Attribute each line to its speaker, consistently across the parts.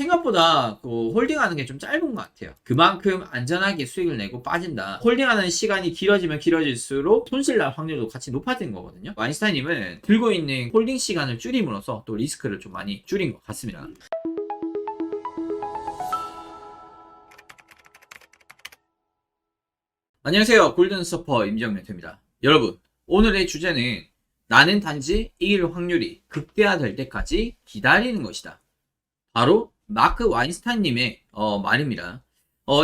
Speaker 1: 생각보다 그 홀딩하는 게 좀 짧은 것 같아요. 그만큼 안전하게 수익을 내고 빠진다. 홀딩하는 시간이 길어지면 길어질수록 손실날 확률도 같이 높아지는 거거든요. 와인스타인님은 들고 있는 홀딩 시간을 줄임으로써 또 리스크를 좀 많이 줄인 것 같습니다. 안녕하세요. 골든서퍼 임정멘토입니다. 여러분, 오늘의 주제는 나는 단지 이길 확률이 극대화될 때까지 기다리는 것이다. 바로 마크 와인스타인님의 말입니다.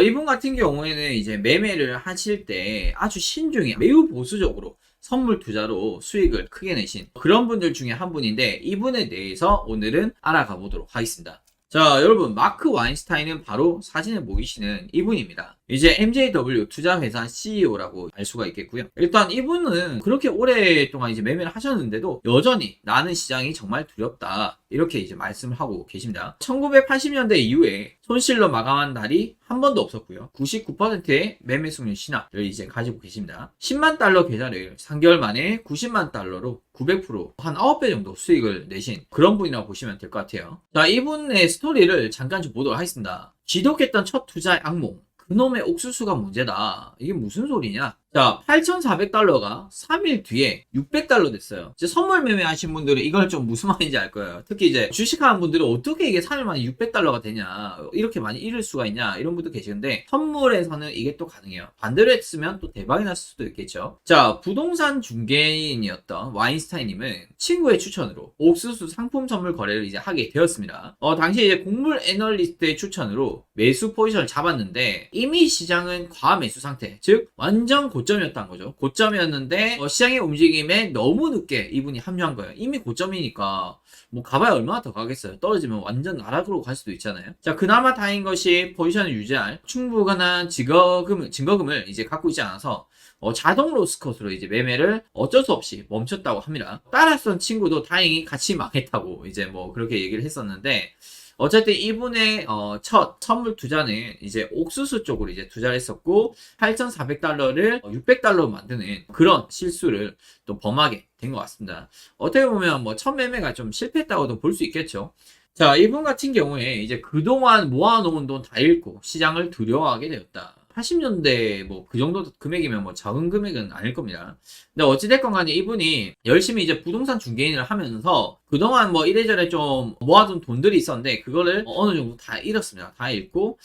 Speaker 1: 이분 같은 경우에는 이제 매매를 하실 때 아주 신중히 매우 보수적으로 선물 투자로 수익을 크게 내신 그런 분들 중에 한 분인데, 이분에 대해서 오늘은 알아가 보도록 하겠습니다. 자, 여러분, 마크 와인스타인은 바로 사진에 보이시는 이분입니다. 이제 MJW 투자회사 CEO라고 알 수가 있겠고요. 일단 이분은 그렇게 오랫동안 이제 매매를 하셨는데도 여전히 나는 시장이 정말 두렵다, 이렇게 이제 말씀을 하고 계십니다. 1980년대 이후에 손실로 마감한 날이 한 번도 없었고요. 99%의 매매 승률 신화를 이제 가지고 계십니다. 10만 달러 계좌를 3개월 만에 90만 달러로 900%, 한 9배 정도 수익을 내신 그런 분이라고 보시면 될 것 같아요. 자, 이분의 스토리를 잠깐 좀 보도록 하겠습니다. 지독했던 첫 투자의 악몽, 그놈의 옥수수가 문제다. 이게 무슨 소리냐? 자, 8,400달러가 3일 뒤에 600달러 됐어요. 이제 선물 매매하신 분들은 이걸 좀 무슨 말인지 알 거예요. 특히 이제 주식하는 분들은 어떻게 이게 3일 만에 600달러가 되냐, 이렇게 많이 잃을 수가 있냐, 이런 분도 계시는데, 선물에서는 이게 또 가능해요. 반대로 했으면 또 대박이 났을 수도 있겠죠. 자, 부동산 중개인이었던 와인스타인님은 친구의 추천으로 옥수수 상품 선물 거래를 이제 하게 되었습니다. 당시 이제 곡물 애널리스트의 추천으로 매수 포지션을 잡았는데, 이미 시장은 과매수 상태, 즉 완전 고점이었다는 거죠. 고점이었는데 시장의 움직임에 너무 늦게 이분이 합류한 거예요. 이미 고점이니까 뭐 가봐야 얼마나 더 가겠어요. 떨어지면 완전 나락으로 갈 수도 있잖아요. 자, 그나마 다행인 것이 포지션을 유지할 충분한 증거금을 이제 갖고 있지 않아서 자동 로스컷으로 이제 매매를 어쩔 수 없이 멈췄다고 합니다. 따랐던 친구도 다행히 같이 망했다고 이제 뭐 그렇게 얘기를 했었는데, 어쨌든 이분의 첫 선물 투자는 이제 옥수수 쪽으로 이제 투자를 했었고, 8,400달러를 600달러로 만드는 그런 실수를 또 범하게 된 것 같습니다. 어떻게 보면 뭐 첫 매매가 좀 실패했다고도 볼 수 있겠죠. 자, 이분 같은 경우에 이제 그동안 모아놓은 돈 다 잃고 시장을 두려워하게 되었다. 80년대 뭐 그 정도 금액이면 뭐 적은 금액은 아닐 겁니다. 근데 어찌됐건 간에 이분이 열심히 이제 부동산 중개인을 하면서 그동안 뭐 이래저래 좀 모아둔 돈들이 있었는데, 그거를 어느 정도 다 잃었습니다. 다 잃고,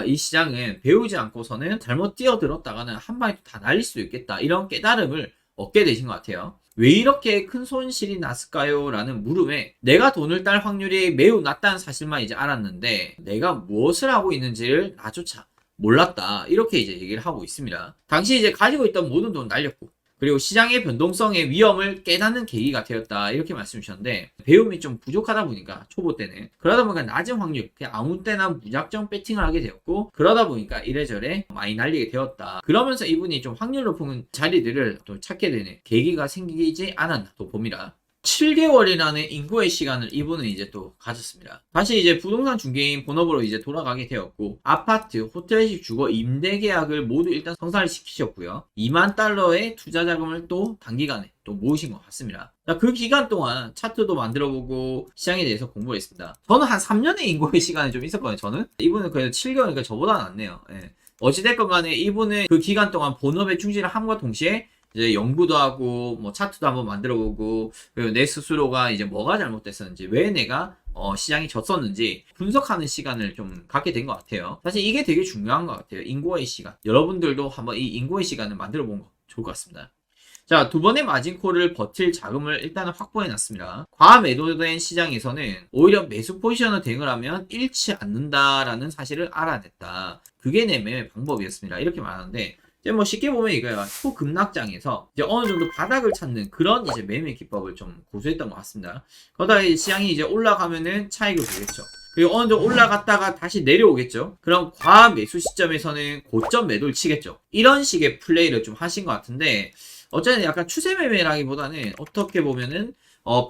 Speaker 1: 이 시장은 배우지 않고서는 잘못 뛰어들었다가는 한 방에 다 날릴 수 있겠다, 이런 깨달음을 얻게 되신 것 같아요. 왜 이렇게 큰 손실이 났을까요? 라는 물음에 내가 돈을 딸 확률이 매우 낮다는 사실만 이제 알았는데, 내가 무엇을 하고 있는지를 나조차 몰랐다, 이렇게 이제 얘기를 하고 있습니다. 당시 이제 가지고 있던 모든 돈 날렸고, 그리고 시장의 변동성의 위험을 깨닫는 계기가 되었다, 이렇게 말씀 주셨는데, 배움이 좀 부족하다 보니까 초보 때는, 그러다 보니까 낮은 확률, 그냥 아무 때나 무작정 배팅을 하게 되었고, 그러다 보니까 이래저래 많이 날리게 되었다. 그러면서 이분이 좀 확률 높은 자리들을 또 찾게 되는 계기가 생기지 않았나 또 봅니다. 7개월이라는 인고의 시간을 이분은 이제 또 가졌습니다. 다시 이제 부동산 중개인 본업으로 이제 돌아가게 되었고, 아파트, 호텔식 주거 임대 계약을 모두 일단 성사를 시키셨고요. 2만 달러의 투자 자금을 또 단기간에 또 모으신 것 같습니다. 자, 그 기간 동안 차트도 만들어보고 시장에 대해서 공부를 했습니다. 저는 한 3년의 인고의 시간이 좀 있었거든요. 저는 이분은 그래도 7개월이니까 저보다 낫네요. 예. 어찌됐건 간에 이분은 그 기간 동안 본업에 충실을 함과 동시에 이제 연구도 하고 뭐 차트도 한번 만들어 보고, 그리고 내 스스로가 이제 뭐가 잘못됐었는지, 왜 내가 시장이 졌었는지 분석하는 시간을 좀 갖게 된 것 같아요. 사실 이게 되게 중요한 것 같아요. 인고의 시간. 여러분들도 한번 이 인고의 시간을 만들어 보는 거 좋을 것 같습니다. 자, 두 번의 마진콜을 버틸 자금을 일단은 확보해 놨습니다. 과매도된 시장에서는 오히려 매수 포지션을 대응을 하면 잃지 않는다라는 사실을 알아냈다. 그게 내 매매 방법이었습니다. 이렇게 말하는데, 이제 뭐 쉽게 보면 이거야, 초급락장에서 이제 어느 정도 바닥을 찾는 그런 이제 매매 기법을 좀 고수했던 것 같습니다. 그러다가 시장이 이제 올라가면은 차익을 보겠죠. 그리고 어느 정도 올라갔다가 다시 내려오겠죠. 그럼 과매수 시점에서는 고점 매도를 치겠죠. 이런 식의 플레이를 좀 하신 것 같은데, 어쨌든 약간 추세 매매라기보다는 어떻게 보면은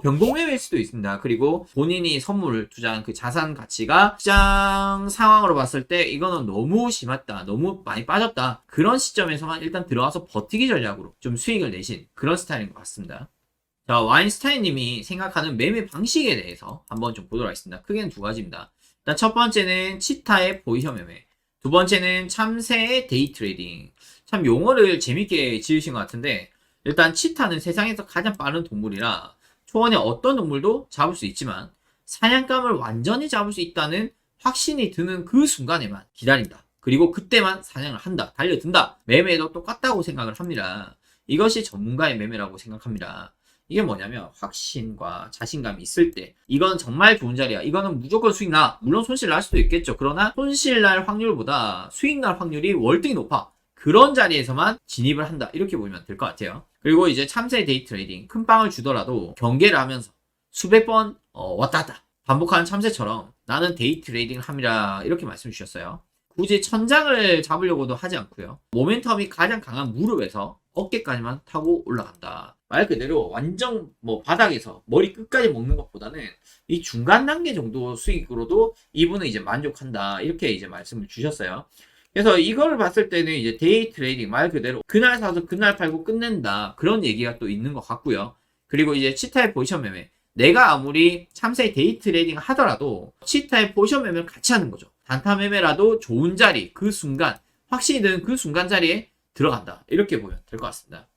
Speaker 1: 변동매매일 수도 있습니다. 그리고 본인이 선물을 투자한 그 자산 가치가 시장 상황으로 봤을 때 이거는 너무 심했다, 너무 많이 빠졌다, 그런 시점에서만 일단 들어가서 버티기 전략으로 좀 수익을 내신 그런 스타일인 것 같습니다. 자, 와인스타인 님이 생각하는 매매 방식에 대해서 한번 좀 보도록 하겠습니다. 크게는 두 가지입니다. 일단 첫 번째는 치타의 포지션 매매, 두 번째는 참새의 데이 트레이딩. 참 용어를 재밌게 지으신 것 같은데, 일단 치타는 세상에서 가장 빠른 동물이라 초원의 어떤 동물도 잡을 수 있지만 사냥감을 완전히 잡을 수 있다는 확신이 드는 그 순간에만 기다린다. 그리고 그때만 사냥을 한다. 달려든다. 매매도 똑같다고 생각을 합니다. 이것이 전문가의 매매라고 생각합니다. 이게 뭐냐면 확신과 자신감이 있을 때 이건 정말 좋은 자리야. 이거는 무조건 수익 나. 물론 손실 날 수도 있겠죠. 그러나 손실 날 확률보다 수익 날 확률이 월등히 높아. 그런 자리에서만 진입을 한다. 이렇게 보면 될 것 같아요. 그리고 이제 참새 데이 트레이딩. 큰 빵을 주더라도 경계를 하면서 수백 번 왔다 갔다 반복하는 참새처럼 나는 데이 트레이딩을 합니다. 이렇게 말씀 주셨어요. 굳이 천장을 잡으려고도 하지 않고요. 모멘텀이 가장 강한 무릎에서 어깨까지만 타고 올라간다. 말 그대로 완전 바닥에서 머리 끝까지 먹는 것보다는 이 중간 단계 정도 수익으로도 이분은 이제 만족한다. 이렇게 이제 말씀을 주셨어요. 그래서 이거를 봤을 때는 이제 데이 트레이딩 말 그대로 그날 사서 그날 팔고 끝낸다. 그런 얘기가 또 있는 것 같고요. 그리고 이제 치타의 포지션 매매. 내가 아무리 참새 데이 트레이딩 하더라도 치타의 포지션 매매를 같이 하는 거죠. 단타 매매라도 좋은 자리, 그 순간, 확신이 드는 그 순간 자리에 들어간다. 이렇게 보면 될 것 같습니다.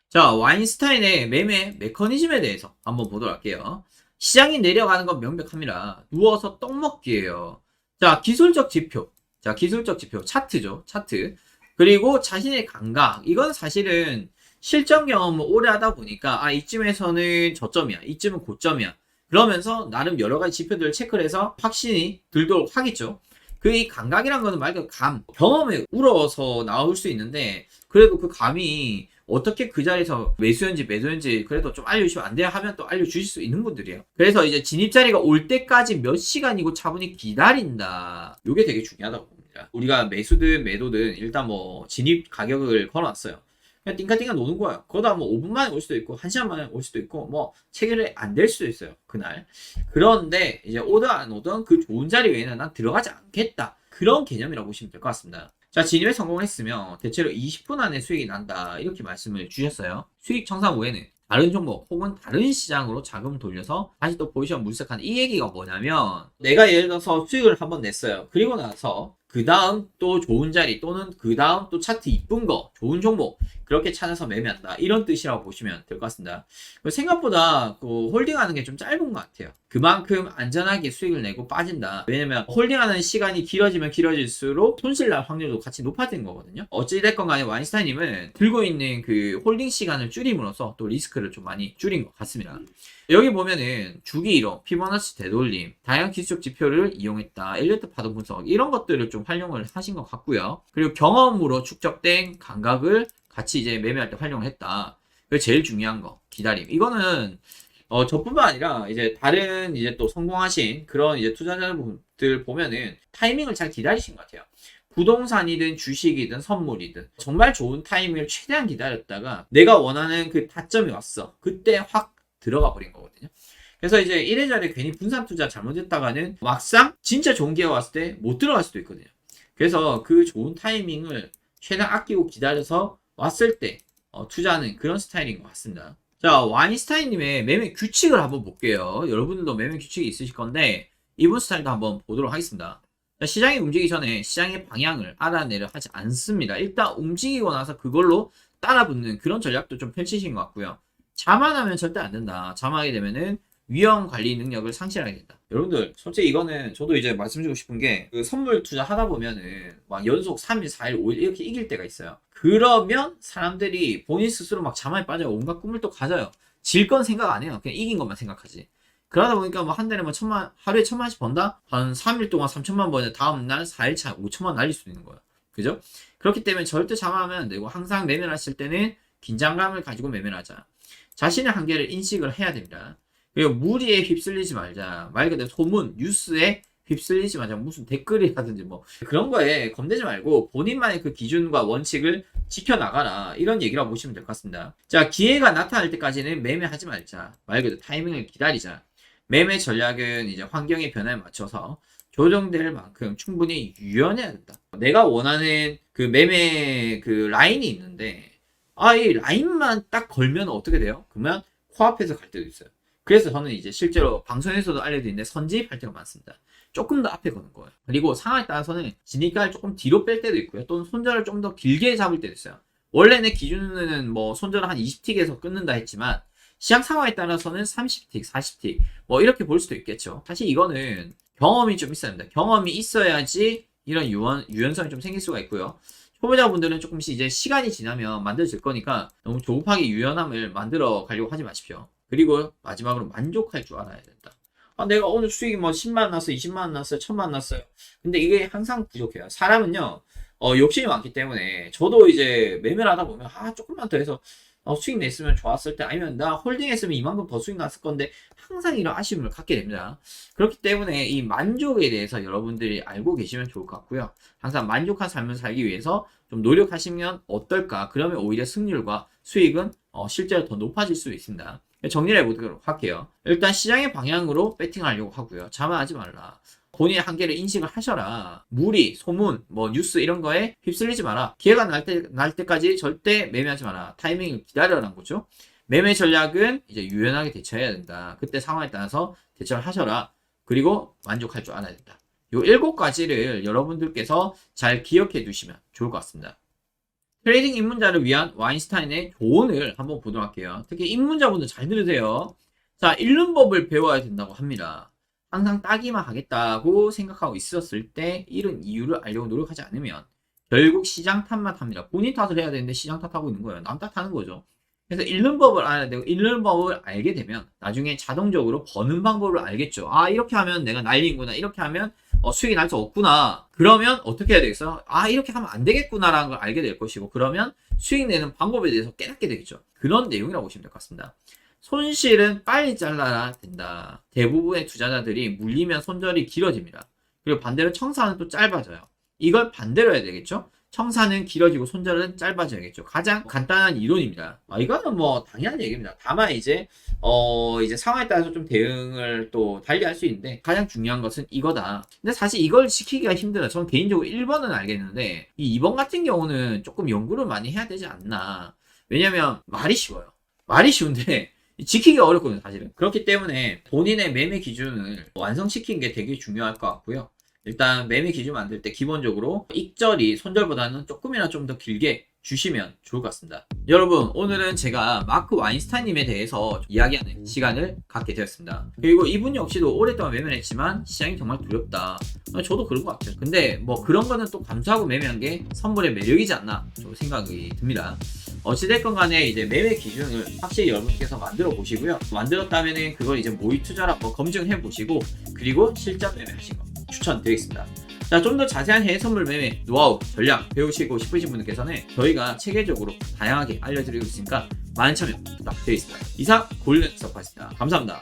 Speaker 1: 자, 와인스타인의 매매 메커니즘에 대해서 한번 보도록 할게요. 시장이 내려가는 건 명백합니다. 누워서 떡 먹기예요. 자, 기술적 지표. 자, 기술적 지표. 차트죠. 차트. 그리고 자신의 감각. 이건 사실은 실전 경험을 오래 하다 보니까 이쯤에서는 저점이야. 이쯤은 고점이야. 그러면서 나름 여러 가지 지표들을 체크를 해서 확신이 들도록 하겠죠. 이 감각이란 거는 말 그대로 경험에 우러서 나올 수 있는데 그래도 그 감이 어떻게 그 자리에서 매수였는지 매도였는지 그래도 좀 알려주시면 안 돼요 하면 또 알려주실 수 있는 분들이에요. 그래서 이제 진입 자리가 올 때까지 몇 시간이고 차분히 기다린다. 이게 되게 중요하다고 봅니다. 우리가 매수든 매도든 일단 진입 가격을 걸어놨어요. 그냥 띵까띵까 노는 거야. 그러다 5분 만에 올 수도 있고 1시간 만에 올 수도 있고 체결이 안 될 수도 있어요. 그날. 그런데 이제 오든 안 오든 그 좋은 자리 외에는 난 들어가지 않겠다. 그런 개념이라고 보시면 될 것 같습니다. 자, 진입에 성공을 했으면 대체로 20분 안에 수익이 난다. 이렇게 말씀을 주셨어요. 수익 청산 후에는 다른 종목 혹은 다른 시장으로 자금 돌려서 다시 또 포지션 물색하는 이 얘기가 뭐냐면 내가 예를 들어서 수익을 한번 냈어요. 그리고 나서 그 다음 또 좋은 자리 또는 그 다음 또 차트 이쁜 거 좋은 종목 그렇게 찾아서 매매한다 이런 뜻이라고 보시면 될 것 같습니다. 생각보다 홀딩하는 게 좀 짧은 것 같아요. 그만큼 안전하게 수익을 내고 빠진다. 왜냐면 홀딩하는 시간이 길어지면 길어질수록 손실날 확률도 같이 높아지는 거거든요. 어찌됐건 간에 와인스타인님은 들고 있는 그 홀딩 시간을 줄임으로써 또 리스크를 좀 많이 줄인 것 같습니다. 여기 보면은 주기 이론, 피보나치 되돌림, 다양한 기술적 지표를 이용했다. 엘리어트 파동 분석 이런 것들을 좀 활용을 하신 것 같고요. 그리고 경험으로 축적된 감각을 같이 이제 매매할 때 활용을 했다. 그리고 제일 중요한 거 기다림. 이거는 저뿐만 아니라 이제 다른 이제 또 성공하신 그런 이제 투자자분들 보면은 타이밍을 잘 기다리신 것 같아요. 부동산이든 주식이든 선물이든 정말 좋은 타이밍을 최대한 기다렸다가 내가 원하는 그 타점이 왔어. 그때 확 들어가 버린 거거든요. 그래서 이제 이래저래 괜히 분산 투자 잘못했다가는 막상 진짜 좋은 기회가 왔을 때 못 들어갈 수도 있거든요. 그래서 그 좋은 타이밍을 최대한 아끼고 기다려서 왔을 때 투자하는 그런 스타일인 것 같습니다. 자, 와인스타인님의 매매 규칙을 한번 볼게요. 여러분들도 매매 규칙이 있으실 건데 이분 스타일도 한번 보도록 하겠습니다. 자, 시장이 움직이기 전에 시장의 방향을 알아내려 하지 않습니다. 일단 움직이고 나서 그걸로 따라붙는 그런 전략도 좀 펼치신 것 같고요. 자만하면 절대 안 된다. 자만하게 되면은 위험 관리 능력을 상실하게 된다. 여러분들 솔직히 이거는 저도 이제 말씀드리고 싶은 게 그 선물 투자 하다 보면은 막 연속 3일, 4일, 5일 이렇게 이길 때가 있어요. 그러면 사람들이 본인 스스로 막 자만에 빠져요. 온갖 꿈을 또 가져요. 질 건 생각 안 해요. 그냥 이긴 것만 생각하지. 그러다 보니까 한 달에 하루에 1,000만원씩 번다? 한 3일 동안 3,000만 번에 다음날 4일차 5,000만 날릴 수도 있는 거예요. 그죠? 그렇기 때문에 절대 자만하면 안 되고 항상 매매하실 때는 긴장감을 가지고 매매하자. 자신의 한계를 인식을 해야 됩니다. 그리고 무리에 휩쓸리지 말자. 말 그대로 소문, 뉴스에 휩쓸리지 말자. 무슨 댓글이라든지 그런 거에 겁내지 말고 본인만의 그 기준과 원칙을 지켜나가라. 이런 얘기라고 보시면 될 것 같습니다. 자, 기회가 나타날 때까지는 매매하지 말자. 말 그대로 타이밍을 기다리자. 매매 전략은 이제 환경의 변화에 맞춰서 조정될 만큼 충분히 유연해야 된다. 내가 원하는 그 매매 그 라인이 있는데 이 라인만 딱 걸면 어떻게 돼요? 그러면 코앞에서 갈 때도 있어요. 그래서 저는 이제 실제로 방송에서도 알려드리는데 선지입할 때가 많습니다. 조금 더 앞에 거는 거예요. 그리고 상황에 따라서는 진입가를 조금 뒤로 뺄 때도 있고요. 또는 손절을 좀 더 길게 잡을 때도 있어요. 원래 내 기준은 뭐 손절을 한 20틱에서 끊는다 했지만 시장 상황에 따라서는 30틱, 40틱 뭐 이렇게 볼 수도 있겠죠. 사실 이거는 경험이 좀 있어야 합니다. 경험이 있어야지 이런 유연성이 좀 생길 수가 있고요. 초보자분들은 조금씩 이제 시간이 지나면 만들어질 거니까 너무 조급하게 유연함을 만들어 가려고 하지 마십시오. 그리고 마지막으로 만족할 줄 알아야 된다. 내가 오늘 수익이 뭐 10만 났어요, 20만 났어요, 1000만 났어요. 근데 이게 항상 부족해요. 사람은요, 욕심이 많기 때문에 저도 이제 매매를 하다 보면 조금만 더 해서 수익 냈으면 좋았을 때, 아니면 나 홀딩 했으면 이만큼 더 수익 났을 건데 항상 이런 아쉬움을 갖게 됩니다. 그렇기 때문에 이 만족에 대해서 여러분들이 알고 계시면 좋을 것 같고요. 항상 만족한 삶을 살기 위해서 좀 노력하시면 어떨까? 그러면 오히려 승률과 수익은 실제로 더 높아질 수 있습니다. 정리를 해보도록 할게요. 일단 시장의 방향으로 배팅하려고 하고요. 자만하지 말라. 본인의 한계를 인식을 하셔라. 무리, 소문, 뭐 뉴스 이런 거에 휩쓸리지 마라. 기회가 날 때까지 절대 매매하지 마라. 타이밍을 기다려라는 거죠. 매매 전략은 이제 유연하게 대처해야 된다. 그때 상황에 따라서 대처를 하셔라. 그리고 만족할 줄 알아야 된다. 요 7가지를 여러분들께서 잘 기억해 두시면 좋을 것 같습니다. 트레이딩 입문자를 위한 와인스타인의 조언을 한번 보도록 할게요. 특히 입문자분들 잘 들으세요. 자, 읽는 법을 배워야 된다고 합니다. 항상 따기만 하겠다고 생각하고 있었을 때 잃은 이유를 알려고 노력하지 않으면 결국 시장 탓만 합니다. 본인 탓을 해야 되는데 시장 탓하고 있는 거예요. 남 탓하는 거죠. 그래서 읽는 법을 알아야 되고, 읽는 법을 알게 되면 나중에 자동적으로 버는 방법을 알겠죠. 이렇게 하면 내가 날린구나. 이렇게 하면 수익이 날 수 없구나. 그러면 어떻게 해야 되겠어? 이렇게 하면 안 되겠구나라는 걸 알게 될 것이고, 그러면 수익 내는 방법에 대해서 깨닫게 되겠죠. 그런 내용이라고 보시면 될 것 같습니다. 손실은 빨리 잘라야 된다. 대부분의 투자자들이 물리면 손절이 길어집니다. 그리고 반대로 청산은 또 짧아져요. 이걸 반대로 해야 되겠죠? 청산은 길어지고 손절은 짧아져야겠죠. 가장 간단한 이론입니다. 이거는 뭐 당연한 얘기입니다. 다만 이제 상황에 따라서 좀 대응을 또 달리 할 수 있는데 가장 중요한 것은 이거다. 근데 사실 이걸 지키기가 힘들어요. 저는 개인적으로 1번은 알겠는데 이 2번 같은 경우는 조금 연구를 많이 해야 되지 않나. 왜냐면 말이 쉬워요. 말이 쉬운데 지키기가 어렵거든요, 사실은. 그렇기 때문에 본인의 매매 기준을 완성시키는 게 되게 중요할 것 같고요. 일단 매매 기준 만들 때 기본적으로 익절이 손절보다는 조금이나 좀 더 길게 주시면 좋을 것 같습니다. 여러분, 오늘은 제가 마크 와인스타인님에 대해서 이야기하는 시간을 갖게 되었습니다. 그리고 이분 역시도 오랫동안 매매를 했지만 시장이 정말 두렵다. 저도 그런 것 같아요. 근데 뭐 그런 거는 또 감수하고 매매한 게 선물의 매력이지 않나 좀 생각이 듭니다. 어찌됐건 간에 이제 매매 기준을 확실히 여러분께서 만들어 보시고요. 만들었다면은 그걸 이제 모의 투자로 한번 검증해 보시고, 그리고 실전 매매 하신 거 추천드리겠습니다. 자, 좀 더 자세한 해외 선물 매매 노하우, 전략 배우시고 싶으신 분들께서는 저희가 체계적으로 다양하게 알려드리고 있으니까 많은 참여 부탁드리겠습니다. 이상 골든 서퍼였습니다. 감사합니다.